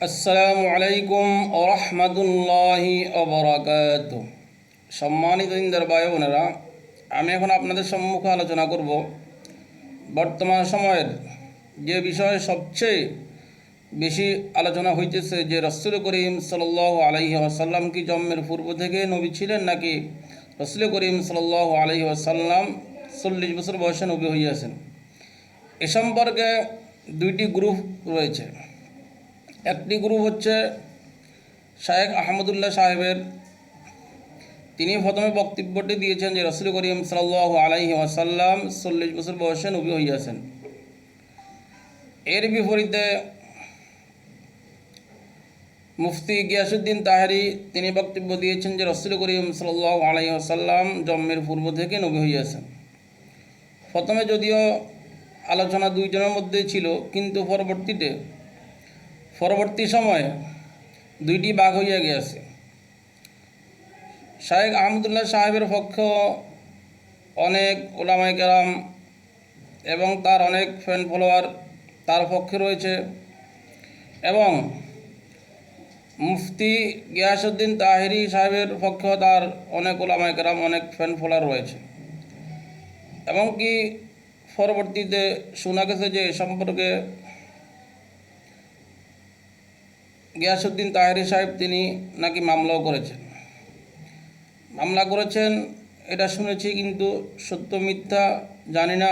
আসসালামু আলাইকুম ওয়া রাহমাতুল্লাহি ওয়া বারাকাতুহু। সম্মানিত দিনদার ভাই বোনেরা, আমি এখন আপনাদের সম্মুখে আলোচনা করব বর্তমান সময়ের যে বিষয়ে সবচেয়ে বেশি আলোচনা হইতেছে, যে রাসূল করিম সাল্লাল্লাহু আলাইহি ওয়াসাল্লাম কি জন্মের পূর্ব থেকে নবী ছিলেন, নাকি রাসূল করিম সাল্লাল্লাহু আলাইহি ওয়াসাল্লাম 40 বছর বয়সে নবী হইয়াছেন। এ সম্পর্কে দুইটি গ্রুপ রয়েছে। একটি গ্রুপ হচ্ছে শায়েখ আহমদুল্লাহ সাহেবের। তিনি প্রথমে বক্তব্যটি দিয়েছেন যে রাসূল করিম সাল্লাল্লাহু আলাইহি ওয়াসাল্লাম 40 বছর বয়সে নবী হইয়াছেন। এর বিপরীতে মুফতি গিয়াসউদ্দিন তাহেরি তিনি বক্তব্য দিয়েছেন যে রাসূল করিম সাল্লাল্লাহু আলাইহি ওয়াসাল্লাম জন্মের পূর্ব থেকে নবী হইয়াছেন। প্রথমে যদিও আলোচনা দুইজনের মধ্যে ছিল, কিন্তু পরবর্তী সময়ে দুইটি ভাগ হইয়া গিয়াছে। শায়েখ আহমদুল্লাহ সাহেবের পক্ষ অনেক ওলামায়ে কেরাম এবং তার অনেক ফ্যান ফলোয়ার তার পক্ষে রয়েছে, এবং মুফতি গিয়াসউদ্দিন তাহেরি সাহেবের পক্ষেও তার অনেক ওলামায়ে কেরাম, অনেক ফ্যান ফলোয়ার রয়েছে। এমনকি পরবর্তীতে শোনা গেছে যে এ সম্পর্কে গিয়াসউদ্দিন তাহেরি সাহেব তিনি নাকি মামলা করেছেন। এটা শুনেছি, কিন্তু সত্য মিথ্যা জানি না।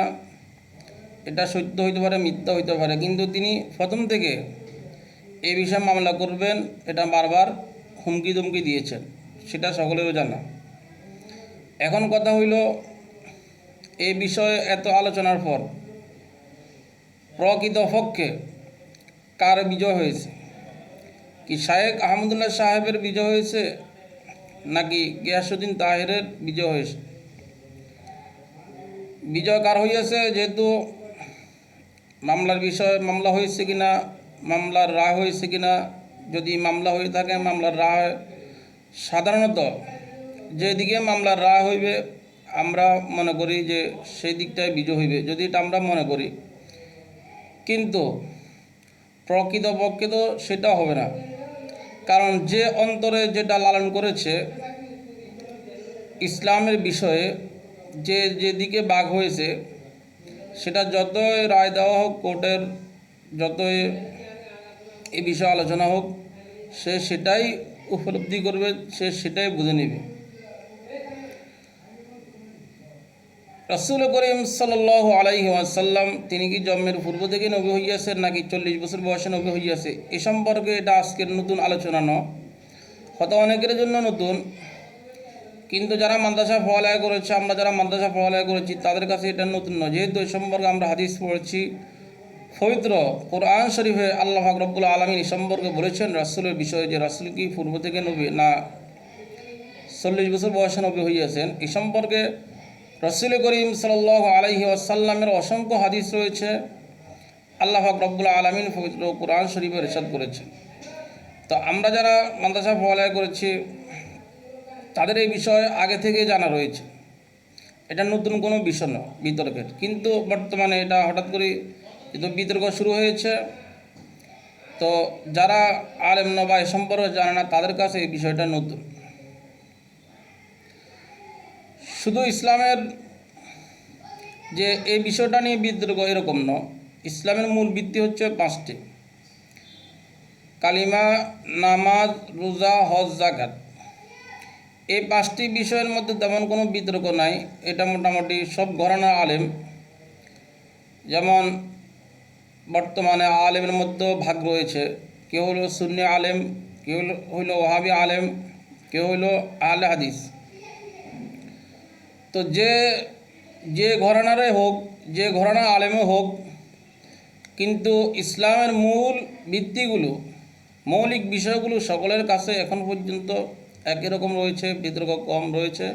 এটা সত্য হইতে পারে, মিথ্যা হইতে পারে, কিন্তু তিনি প্রথম থেকে এই বিষয়ে মামলা করবেন এটা বারবার হুমকি ধমকি দিয়েছেন, সেটা সকলেরও জানা। এখন কথা হইল, এই বিষয়ে এত আলোচনার পর প্রকৃতপক্ষে কার বিজয় হয়েছে? কি শায়েখ আহমদুল্লাহ সাহেবের বিজয় হয়েছে, নাকি গিয়াসউদ্দিন তাহেরের বিজয় হয়েছে? বিজয় কার হইয়াছে? যেহেতু মামলা হয়েছে কিনা, মামলার রায় হয়েছে কিনা, যদি মামলা হয়ে থাকে মামলার রায় সাধারণত যেদিকে মামলার রায় হইবে আমরা মনে করি যে সেই দিকটায় বিজয় হইবে, যদি এটা আমরা মনে করি। কিন্তু প্রকৃতপক্ষে তো সেটা হবে না, কারণ যে অন্তরে যেটা লালন করেছে ইসলামের বিষয়ে, যেদিকে বাঘ হয়েছে, সেটা যতই রায় দেওয়া হোক কোর্টের, যতই এ বিষয়ে আলোচনা হোক, সে সেটাই উপলব্ধি করবে, সে সেটাই বুঝে নেবে। রাসূল করিম সাল্লাল্লাহু আলাইহি ওয়াসাল্লাম তিনি কি জন্মের পূর্ব থেকে নবী হইয়াছেন, নাকি 40 বছর বয়সে নবী হইয়াছে? এ সম্পর্কে এটা আজকের নতুন আলোচনা নয়, হয়তো অনেকের জন্য নতুন, কিন্তু যারা মাদ্রাসা পড়ালেখা করেছে, আমরা যারা মাদ্রাসা পড়ালেখা করেছি তাদের কাছে এটা নতুন নয়। যেহেতু এই সম্পর্কে আমরা হাদিস পড়েছি, পবিত্র কোরআন শরীফে আল্লাহ পাক রব্বুল আলামিন এই সম্পর্কে বলেছেন রাসূলের বিষয়ে, যে রাসূল কি পূর্ব থেকে নবী না 40 বছর বয়সে নবী হইয়াছেন। এই সম্পর্কে রাসূল করিম সাল্লাল্লাহু আলাইহি ওয়াসাল্লামের অসংখ্য হাদিস রয়েছে। আল্লাহ পাক রব্বুল আলামিন পবিত্র কোরআন শরীফে ইরশাদ করেছেন। তো আমরা যারা মাদ্রাসা পড়ালেখা করেছি তাদের এই বিষয়ে আগে থেকে জানা রয়েছে, এটা নতুন কোনো বিষয় নয় বিতর্কের। কিন্তু বর্তমানে এটা হঠাৎ করে যেহেতু বিতর্ক শুরু হয়েছে, তো যারা আলেম বা এ সম্পর্কে জানে না তাদের কাছে এই বিষয়টা নতুন। শুধু ইসলামের যে এই বিষয়টা নিয়ে বিতর্ক এরকম নয়। ইসলামের মূল ভিত্তি হচ্ছে 5টি: কালিমা, নামাজ, রোজা, হজ, যাকাত। এই 5টি বিষয়ের মধ্যে তেমন কোনো বিতর্ক নাই। এটা মোটামুটি সব ঘরানার আলেম, যেমন বর্তমানে আলেমের মধ্যেও ভাগ রয়েছে। কেউ হলো সুন্নি আলেম, কেউ হইল ওয়াহাবি আলেম, কেউ হইল আহলে হাদিস। তো যে ঘরানারে হোক, যে ঘরানার আলেমে হোক, কিন্তু ইসলামের মূল ভিত্তিগুলো, মৌলিক বিষয়গুলো সকলের কাছে এখন পর্যন্ত একই রকম রয়েছে, বিতর্ক কম রয়েছে।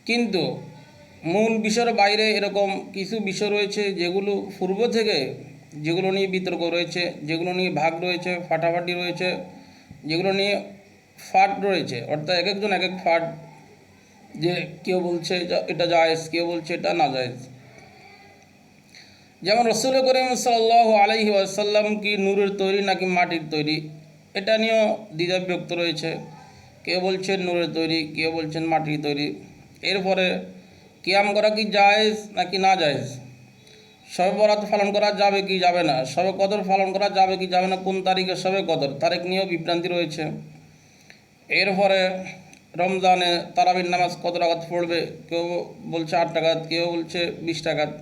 কিন্তু মূল বিষয়ের বাইরে এরকম কিছু বিষয় রয়েছে যেগুলো পূর্ব থেকে, যেগুলো নিয়ে বিতর্ক রয়েছে, যেগুলো নিয়ে ভাগ রয়েছে, ফাটাফাটি রয়েছে, যেগুলো নিয়ে ফাট রয়েছে, অর্থাৎ এক একজন এক এক ফাট, যে কেউ বলছে এটা জায়েজ, কেউ বলছে এটা না জায়েজ। যেমন রসুল করিম সাল্লাল্লাহু আলাইহি ওয়াসাল্লাম কি নূরের তৈরি নাকি মাটির তৈরি, এটা নিয়েও দ্বিধা বিভক্ত রয়েছে। কেউ বলছেন নূরের তৈরি, কেউ বলছেন মাটির তৈরি। এরপরে কিয়াম করা কি জায়েজ নাকি না জায়েজ, শবে বরাত পালন করা যাবে কি যাবে না, শবে কদর পালন করা যাবে কি যাবে না, কোন তারিখে শবে কদর, তারিখ নিয়েও বিভ্রান্তি রয়েছে। এরপরে রমজানে তারাবির নামাজ কত রাকাত পড়বে, কেউ বলছে 8 রাকাত, কেউ বলছে 20 রাকাত,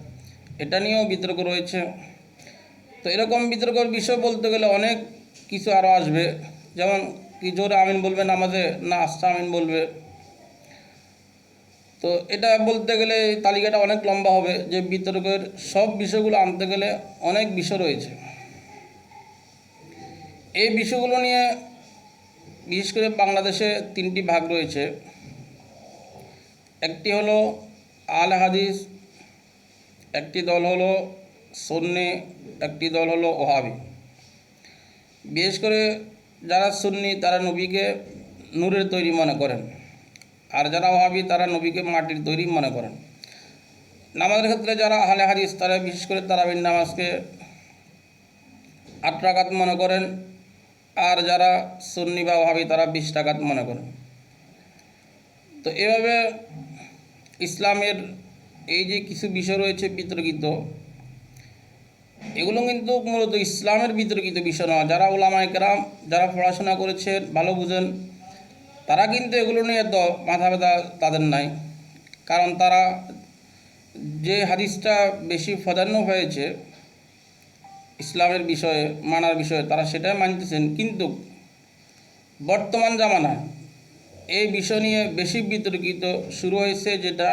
এটা নিয়েও বিতর্ক রয়েছে। তো এরকম বিতর্কের বিষয় বলতে গেলে অনেক কিছু আরও আসবে, যেমন কি জোরে আমিন বলবে নামাজে না আস্তে আমিন বলবে। তো এটা বলতে গেলে তালিকাটা অনেক লম্বা হবে, যে বিতর্কের সব বিষয়গুলো আনতে গেলে অনেক বিষয় রয়েছে। এই বিষয়গুলো নিয়ে বিশেষ করে বাংলাদেশে 3টি ভাগ রয়েছে। একটি হলো আল হাদিস, একটি দল হলো সুন্নি, একটি দল হলো ওহাবি। বিশেষ করে যারা সুন্নি তারা নবীকে নূরের তৈরি মনে করেন, আর যারা ওহাবি তারা নবীকে মাটির তৈরি মনে করেন। নামাজের ক্ষেত্রে যারা আহলে হাদিস তারা বিশেষ করে তারাবির নামাজকে 8 রাকাত মনে করেন, আর যারা সুন্নি বা ওহাবি তারা 20 রাকাত মনে করেন। তো এভাবে ইসলামের এই যে কিছু বিষয় রয়েছে বিতর্কিত, এগুলো কিন্তু মূলত ইসলামের বিতর্কিত বিষয় নয়। যারা উলামায়ে কেরাম, যারা পড়াশোনা করেছেন, ভালো বুঝেন, তারা কিন্তু এগুলো নিয়ে তো মাথা ব্যথা তাদের নাই। কারণ তারা যে হাদিসটা বেশি প্রাধান্য হয়েছে ইসলামের বিষয়ে মানার বিষয়ে, তারা সেটাই মানতেছেন। কিন্তু বর্তমান জামানায় এই বিষয় নিয়ে বেশি বিতর্কিত শুরু হয়েছে, যেটা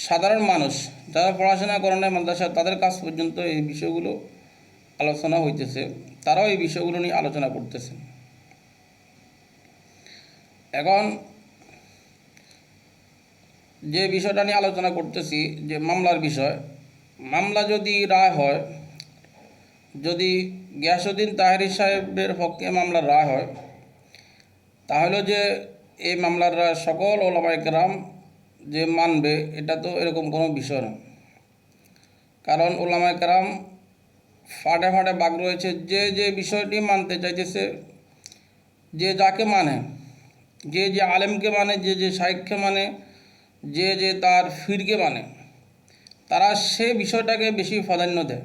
সাধারণ মানুষ যারা পড়াশোনা করেন না মাদ্রাসা, তাদের কাছ পর্যন্ত এই বিষয়গুলো আলোচনা হইতেছে, তারাও এই বিষয়গুলো নিয়ে আলোচনা করতেছেন। এখন যে বিষয়টা নিয়ে আলোচনা করতেছি, যে মামলার বিষয়, মামলা যদি রায় হয়, যদি গিয়াসউদ্দিন তাহেরি সাহেবের পক্ষে মামলার রায় হয়, তাহলে যে এই মামলার রায় সকল ওলামায়ে কেরাম যে মানবে, এটা তো এরকম কোনো বিষয় না। কারণ ওলামায়ে কেরাম ফাটে ফাটে ভাগ রয়েছে, যে যে বিষয়টি মানতে চাইতেছে, যে যাকে মানে, যে যে আলেমকে মানে, যে যে শাইখকে মানে, যে যে তার ফিরকে মানে, তারা সে বিষয়টাকে বেশি প্রাধান্য দেয়,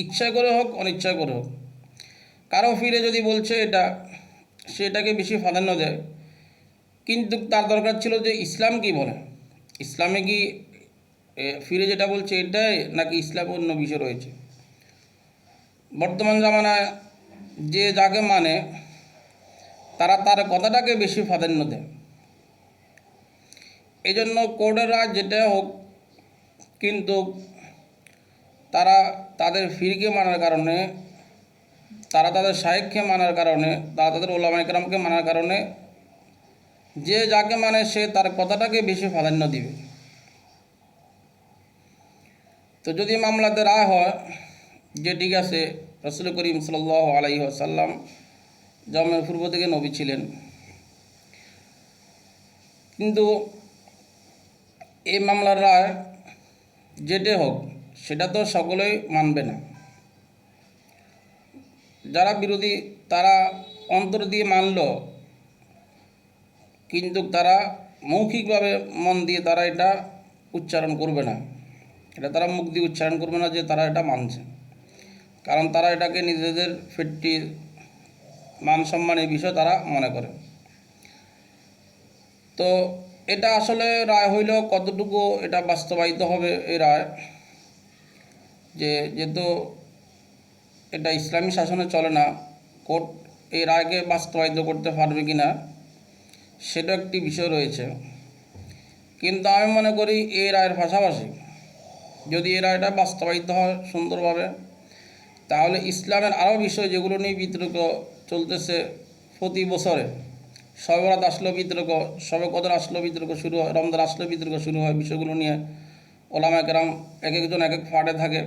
ইচ্ছা করে হোক অনিচ্ছা করে হোক। কারো ফিরে যদি বলছে এটা, সেটাকে বেশি প্রাধান্য দেয়। কিন্তু তার দরকার ছিল যে ইসলাম কি বলে, ইসলামে কি ফিরে যেটা বলছে এটাই নাকি ইসলাম অন্য বিষয় রয়েছে। বর্তমান জামানায় যে যাকে মানে তারা তার কথাটাকে বেশি প্রাধান্য দেয়। এই জন্য কোর্টের রায় যেটা হোক, কিন্তু তারা তাদের ফিরকে মানার কারণে, তারা তাদের শাইখকে মানার কারণে, তারা তাদের ওলামায়ে কেরামকে মানার কারণে, যে যাকে মানে সে তার কথাটাকে বেশি প্রাধান্য দিবে। তো যদি মামলাতে রায় হয় যে ঠিক আছে রাসূল করিম সাল্লাল্লাহু আলাইহি ওয়াসাল্লাম জন্মের পূর্ব থেকে নবী ছিলেন, কিন্তু এই মামলার রায় যেটা হোক সেটা তো সকলেই মানবে না। যারা বিরোধী তারা অন্তর দিয়ে মানল, কিন্তু তারা মৌখিকভাবে মন দিয়ে তারা এটা উচ্চারণ করবে না, এটা তারা মুখ দিয়ে উচ্চারণ করবে না যে তারা এটা মানছে। কারণ তারা এটাকে নিজেদের ফিরতির মান সম্মানের বিষয় তারা মনে করে। তো এটা আসলে রায় হইল কতটুকু এটা বাস্তবায়িত হবে এই রায়, যেহেতু এটা ইসলামী শাসনে চলে না, কোর্ট এই রায়কে বাস্তবায়িত করতে পারবে কি না সেটা একটি বিষয় রয়েছে। কিন্তু আমি মনে করি এই রায়ের পাশাপাশি যদি এই রায়টা বাস্তবায়িত হয় সুন্দরভাবে, তাহলে ইসলামের আরও বিষয় যেগুলো নিয়ে বিতর্ক চলতেছে প্রতি বছরে, শবে বরাত আসলো বিতর্ক, শবে কদর আসলো বিতর্ক শুরু হয়, রমজান আসলো বিতর্ক শুরু হয়, বিষয়গুলো নিয়ে ওলামায়ে কেরাম এক একজন এক এক ফাটে থাকে,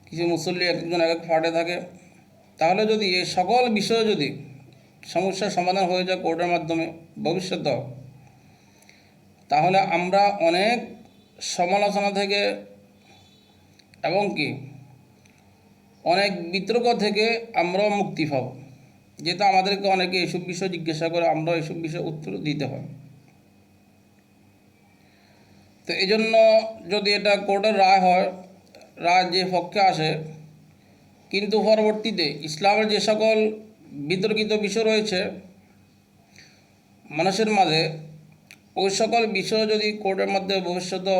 কিছু মুসল্লি এক একজন এক এক ফাটে থাকে। তাহলে যদি এই সকল বিষয় যদি সমস্যার সমাধান হয়ে যায় কোর্টের মাধ্যমে ভবিষ্যতে, তাহলে আমরা অনেক সমালোচনা থেকে এবং কি অনেক বিতর্ক থেকে আমরাও মুক্তি পাব, যেহেতু আমাদেরকে অনেকে এসব বিষয় জিজ্ঞাসা করে, আমরা এসব বিষয়ে উত্তর দিতে হয়। তো এই জন্য যদি এটা কোর্টের রায় হয়, রায় যে পক্ষে আসে, কিন্তু পরবর্তীতে ইসলামের যে সকল বিতর্কিত বিষয় রয়েছে মানুষের মাঝে, ওই সকল বিষয় যদি কোর্টের মধ্যে ভবিষ্যতে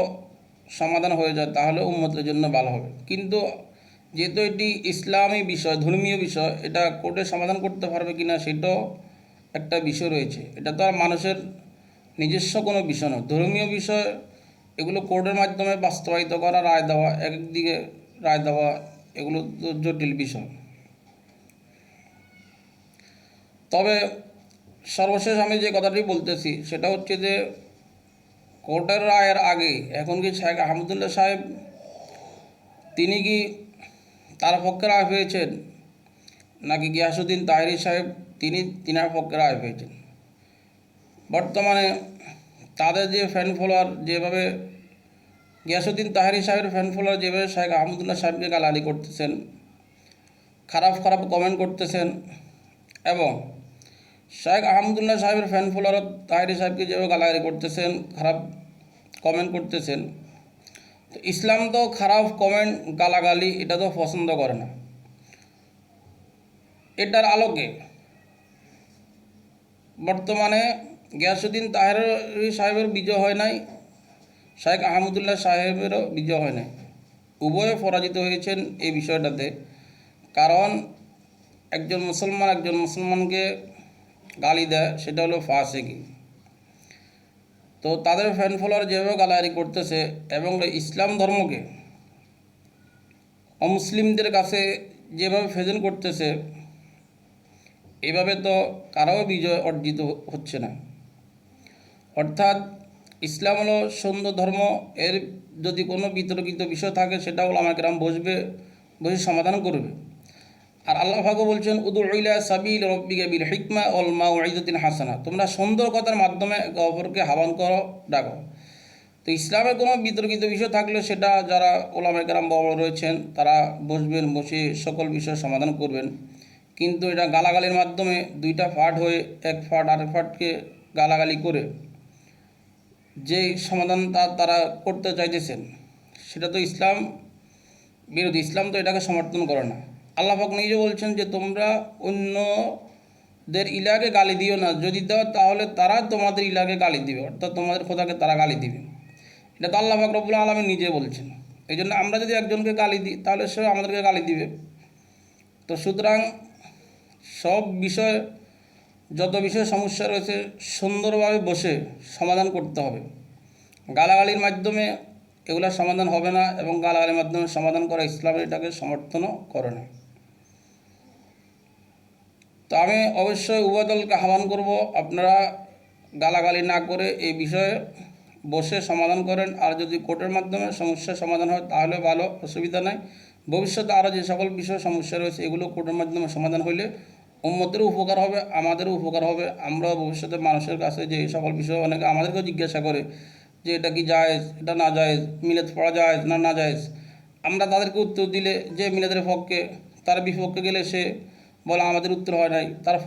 সমাধান হয়ে যায় তাহলে উম্মতের জন্য ভালো হবে। কিন্তু যেহেতু এটি ইসলামী বিষয়, ধর্মীয় বিষয়, এটা কোর্টে সমাধান করতে পারবে কি না সেটাও একটা বিষয় রয়েছে। এটা তো আর মানুষের নিজস্ব কোনো বিষয় নয়, ধর্মীয় বিষয়। এগুলো কোর্টের মাধ্যমে বাস্তবায়িত করা, রায় দেওয়া, একদিকে রায় দেওয়া, এগুলো তো জটিল বিষয়। তবে সর্বশেষ আমি যে কথাটি বলতেছি সেটা হচ্ছে যে কোর্টের রায়ের আগে এখন কি শেখ আহমদুল্লাহ সাহেব তিনি কি তার পক্ষে রায় পেয়েছেন, নাকি গিয়াসউদ্দিন তাহেরি সাহেব তিনার পক্ষে রায় পেয়েছেন? বর্তমানে তাদের যে ফ্যান ফলোয়ার যেভাবে, গিয়াসউদ্দিন তাহেরি সাহেবের ফ্যান ফলোয়ার যেভাবে শেখ আহমদুল্লাহ সাহেবকে গালাগালি করতেছেন, খারাপ খারাপ কমেন্ট করতেছেন, এবং শেখ আহমদুল্লাহ সাহেবের ফ্যান ফলোয়ার তাহেরি সাহেবকে যেভাবে গালাগালি করতেছেন, খারাপ কমেন্ট করতেছেন, তো ইসলাম তো খারাপ কমেন্ট গালাগালি এটা তো পছন্দ করে না। এটার আলোকে বর্তমানে গিয়াসউদ্দিন তাহেরি সাহেবের বিজয় হয় নাই, শেখ আহমদুল্লাহ সাহেবেরও বিজয় হয় নাই, উভয়ে পরাজিত হয়েছেন এই বিষয়টাতে। কারণ একজন মুসলমানকে গালি দেয়, সেটা হলো ফাসিকি। তো তাদের ফ্যান ফলোয়ার যেভাবে গালাগালি করতেছে এবং ইসলাম ধর্মকে অমুসলিমদের কাছে যেভাবে প্রেজেন্ট করতেছে, এভাবে তো কারও বিজয় অর্জিত হচ্ছে না। অর্থাৎ ইসলাম হলো সুন্দর ধর্ম, এর যদি কোনো বিতর্কিত বিষয় থাকে সেটা ওলামা কেরাম বসে সমাধান করবে। আর আল্লাহ পাক বলছেন, উদু ইলা সাবিল রব্বিকা বিল হিকমা ওয়াল মাউইযাতিন হাসানা, তোমরা সুন্দর কথার মাধ্যমে অপরকে আহ্বান করো, ডাকো। তো ইসলামের কোনো বিতর্কিত বিষয় থাকলে সেটা যারা ওলামা কেরাম বড় রয়েছেন তারা বসে সকল বিষয় সমাধান করবেন। কিন্তু এটা গালাগালির মাধ্যমে দুইটা পার্ট হয়ে এক পার্ট আরেক পার্টকে গালাগালি করে যে সমাধান তারা করতে চাইতেছেন সেটা তো ইসলাম বিরোধী। ইসলাম তো এটাকে সমর্থন করে না। আল্লাহ পাক নিজে বলছেন যে তোমরা অন্যদের ইলাকে গালি দিও না, যদি দাও তাহলে তারা তোমাদের ইলাকে গালি দিবে, অর্থাৎ তোমাদের খোদাকে তারা গালি দিবে। এটা তো আল্লাহ পাক রব্বুল আলামিন নিজে বলছেন। এই জন্য আমরা যদি একজনকে গালি দিই তাহলে সে আমাদেরকে গালি দিবে। তো সুতরাং সব বিষয়, যত বিষয়ে সমস্যা রয়েছে সুন্দরভাবে বসে সমাধান করতে হবে। গালাগালির মাধ্যমে এগুলোর সমাধান হবে না, এবং গালাগালির মাধ্যমে সমাধান করা ইসলামের এটাকে সমর্থনও করে না। তো আমি অবশ্যই উভয় দলকে আহ্বান করব, আপনারা গালাগালি না করে এই বিষয়ে বসে সমাধান করেন। আর যদি কোর্টের মাধ্যমে সমস্যার সমাধান হয় তাহলে ভালো, অসুবিধা নাই। ভবিষ্যতে আরও যে সকল বিষয় সমস্যা রয়েছে এগুলো কোর্টের মাধ্যমে সমাধান হইলে উম্মতেরও উপকার হবে, আমাদেরও উপকার হবে। আমরাও ভবিষ্যতে মানুষের কাছে যে সকল বিষয় অনেকে আমাদেরকেও জিজ্ঞাসা করে যে এটা কি জায়েজ, এটা না জায়েজ, মিলাদ পড়া জায়েজ না জায়েজ, আমরা তাদেরকে উত্তর দিলে যে মিলাদের পক্ষে, তার বিপক্ষে গেলে সে বলে আমাদের উত্তর হয় নাই, তার